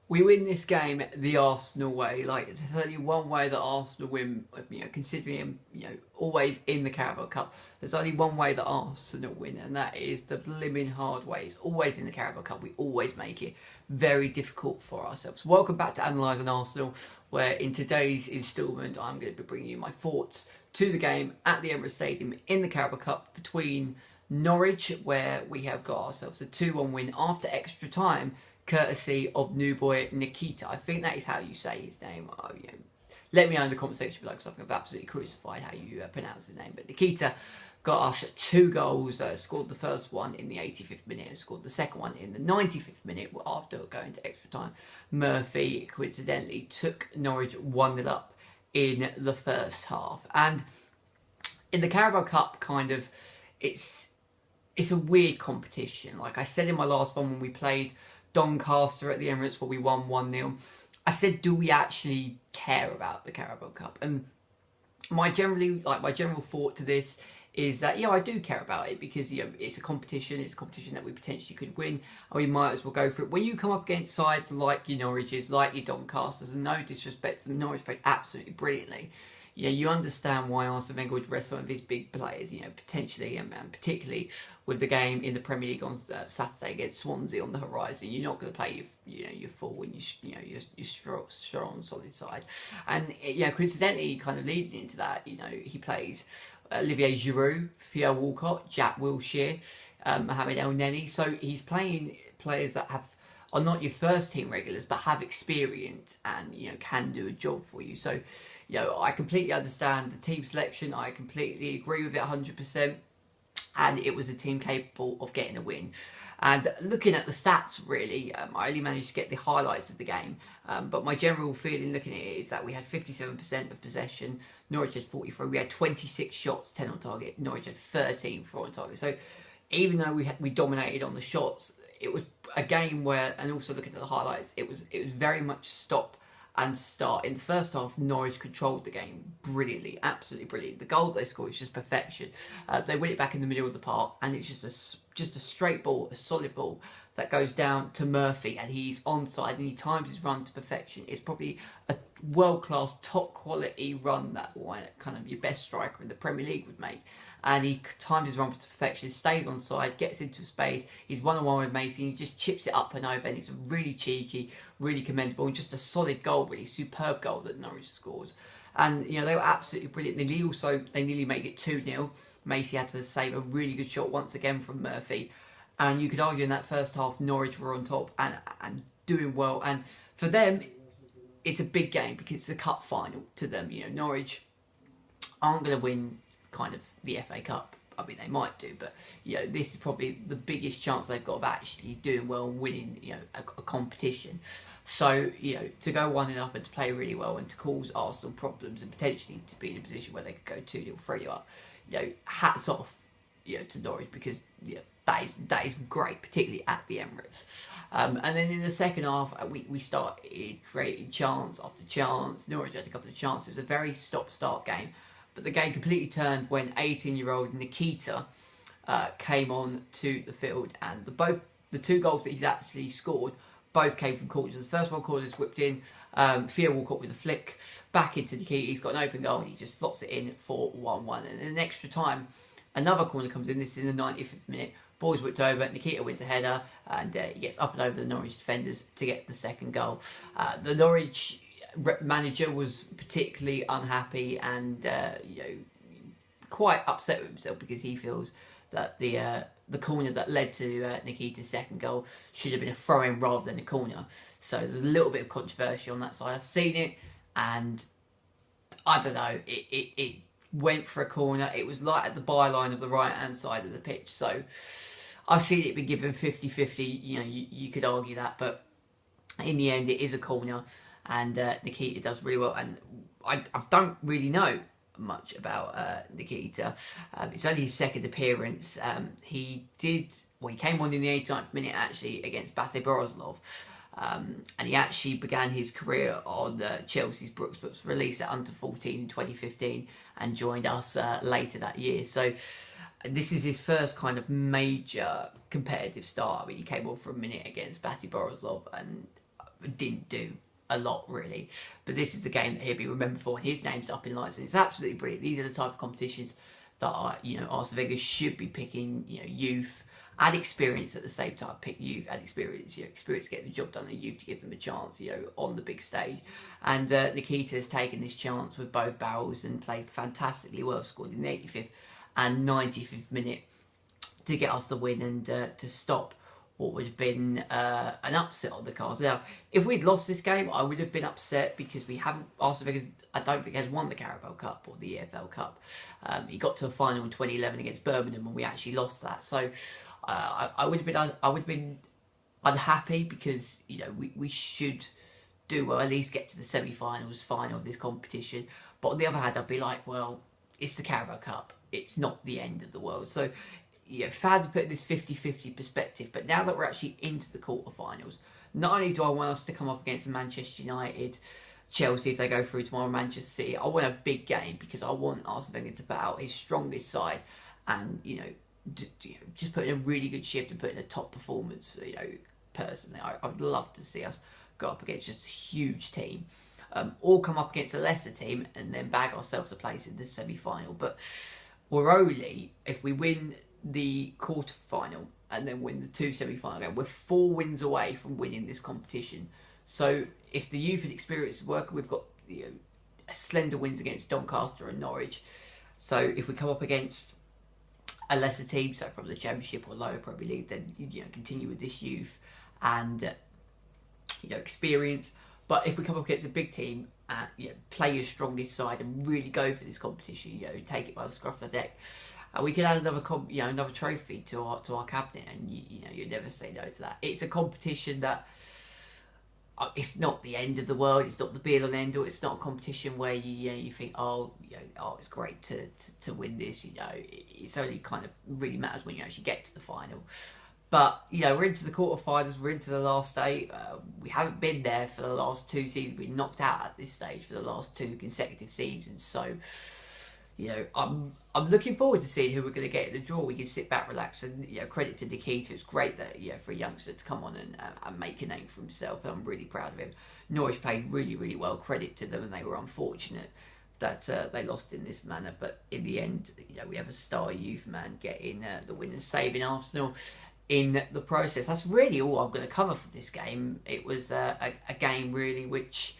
We win this game the Arsenal way. Like, there's only one way that Arsenal win, considering, always in the Carabao Cup. There's only one way that Arsenal win, and that is the blimmin' hard way. It's always in the Carabao Cup. We always make it very difficult for ourselves. Welcome back to Analysing Arsenal, where in today's instalment, I'm going to be bringing you my thoughts to the game at the Emirates Stadium in the Carabao Cup between Norwich, where we have got ourselves a 2-1 win after extra time, courtesy of new boy Nikita. I think that is how you say his name. Let me know in the comment section below, because I've absolutely crucified how you pronounce his name. But Nikita got us 2 goals, scored the first one in the 85th minute and scored the second one in the 95th minute after going to extra time. Murphy, coincidentally, took Norwich 1-0 up in the first half. And in the Carabao Cup, it's a weird competition. Like I said in my last one when we played Doncaster at the Emirates, where we won 1-0, I said, do we actually care about the Carabao Cup? And my general thought to this is that, yeah, I do care about it, because it's a competition. It's a competition that we potentially could win, and we might as well go for it. When you come up against sides like your Norwiches, like your Doncasters, and no disrespect to the Norwich, played absolutely brilliantly. You understand why Arsene Wenger would rest some of his big players, potentially, and particularly with the game in the Premier League on Saturday against Swansea on the horizon. You're not going to play your full and your strong, solid side. And coincidentally, kind of leading into that, he plays Olivier Giroud, Theo Walcott, Jack Wilshere, Mohamed El Neni. So he's playing players that are not your first team regulars, but have experience and can do a job for you. So I completely understand the team selection. I completely agree with it 100%. And it was a team capable of getting a win. And looking at the stats, really, I only managed to get the highlights of the game. But my general feeling looking at it is that we had 57% of possession. Norwich had 43. We had 26 shots, 10 on target. Norwich had 13 4 on target. So even though we dominated on the shots, it was a game where, and also looking at the highlights, it was very much stop and start. In the first half, Norwich controlled the game brilliantly, absolutely brilliant. The goal they scored is just perfection. They win it back in the middle of the park, and it's just a straight ball, a solid ball that goes down to Murphy, and he's onside, and he times his run to perfection. It's probably a world-class, top-quality run that kind of your best striker in the Premier League would make. And he times his run to perfection, stays onside, gets into space. He's one-on-one with Macy, and he just chips it up and over, and it's really cheeky, really commendable, and just a solid goal, really superb goal that Norwich scored. And they were absolutely brilliant. They nearly made it 2-0. Macy had to save a really good shot once again from Murphy. And you could argue in that first half, Norwich were on top and doing well. And for them, it's a big game because it's a cup final to them. Norwich aren't going to win kind of the FA Cup. I mean, they might do, but this is probably the biggest chance they've got of actually doing well and winning a competition. So to go 1-0 up and to play really well and to cause Arsenal problems and potentially to be in a position where they could go 2-0, 3-0 up, hats off to Norwich, because that is great, particularly at the Emirates. And then in the second half, we started creating chance after chance. Norwich had a couple of chances. It was a very stop-start game. But the game completely turned when 18-year-old Nikita came on to the field, and the 2 goals that he's actually scored both came from corners. The first one, corners whipped in, Theo Walcott with a flick back into Nikita. He's got an open goal, and he just slots it in for 1-1. And in extra time, another corner comes in. This is in the 95th minute. Ball's whipped over. Nikita wins a header, and he gets up and over the Norwich defenders to get the second goal. The Norwich manager was particularly unhappy and quite upset with himself, because he feels that the corner that led to Nikita's second goal should have been a throw-in rather than a corner. So there's a little bit of controversy on that side. I've seen it, and I don't know, it went for a corner. It was like at the byline of the right-hand side of the pitch. So I've seen it be given 50-50. You could argue that, but in the end, it is a corner. And Nikita does really well. And I don't really know much about Nikita. It's only his second appearance. He came on in the 89th minute, actually, against Bate Boroslov. And he actually began his career on Chelsea's Brooks, but was released at under 14 in 2015 and joined us later that year. So this is his first kind of major competitive start. I mean, he came on for a minute against Bate Boroslov, and didn't do a lot really. But this is the game that he'll be remembered for, and his name's up in lights, and it's absolutely brilliant. These are the type of competitions that are, Arsene Wenger should be picking, youth and experience at the same time. Pick youth and experience, experience to get the job done, and youth to give them a chance, on the big stage. And Nikita has taken this chance with both barrels and played fantastically well, scored in the 85th and 95th minute to get us the win and to stop what would have been an upset on the cards. Now, if we'd lost this game, I would have been upset because we haven't. Arsene Wenger, I don't think, has won the Carabao Cup or the EFL Cup. He got to a final in 2011 against Birmingham, and we actually lost that. So I would have been unhappy because we should do well, at least get to the semi-finals, final of this competition. But on the other hand, I'd be like, well, it's the Carabao Cup. It's not the end of the world. So fans are putting this 50-50 perspective, but now that we're actually into the quarterfinals, not only do I want us to come up against Manchester United, Chelsea if they go through tomorrow, Manchester City, I want a big game because I want Arsene Wenger to put out his strongest side and just put in a really good shift and put in a top performance. Personally, I'd love to see us go up against just a huge team, or come up against a lesser team and then bag ourselves a place in the semi-final. But we're only, if we win the quarter-final and then win the 2 semi-final games, we're 4 wins away from winning this competition. So if the youth and experience is working, we've got slender wins against Doncaster and Norwich. So if we come up against a lesser team, so from the Championship or lower Premier League, then continue with this youth and experience. But if we come up against a big team, play your strongest side and really go for this competition, take it by the scruff of the neck, we can add another trophy to our cabinet, and you never say no to that. It's a competition that it's not the end of the world. It's not the be all and end all. It's not a competition where you think it's great to win this. It's only kind of really matters when you actually get to the final. But we're into the quarterfinals. We're into the last 8. We haven't been there for the last 2 seasons. We've been knocked out at this stage for the last 2 consecutive seasons. So I'm looking forward to seeing who we're going to get in the draw. We can sit back, relax, and credit to Nikita. It's great that for a youngster to come on and make a name for himself. I'm really proud of him. Norwich played really, really well. Credit to them, and they were unfortunate that they lost in this manner. But in the end, we have a star youth man getting the win and saving Arsenal in the process. That's really all I'm going to cover for this game. It was a game really which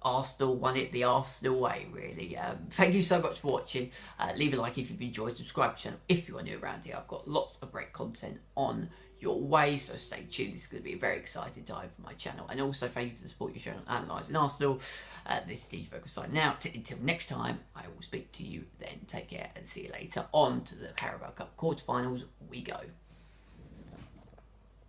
Arsenal won it the Arsenal way, really. Thank you so much for watching. Leave a like if you've enjoyed. Subscribe to the channel if you are new around here. I've got lots of great content on your way, so stay tuned. This is going to be a very exciting time for my channel. And also, thank you for the support you're showing on analysing Arsenal. This is DJ Bagpuss signing out. Until next time, I will speak to you then. Take care and see you later. On to the Carabao Cup quarterfinals we go.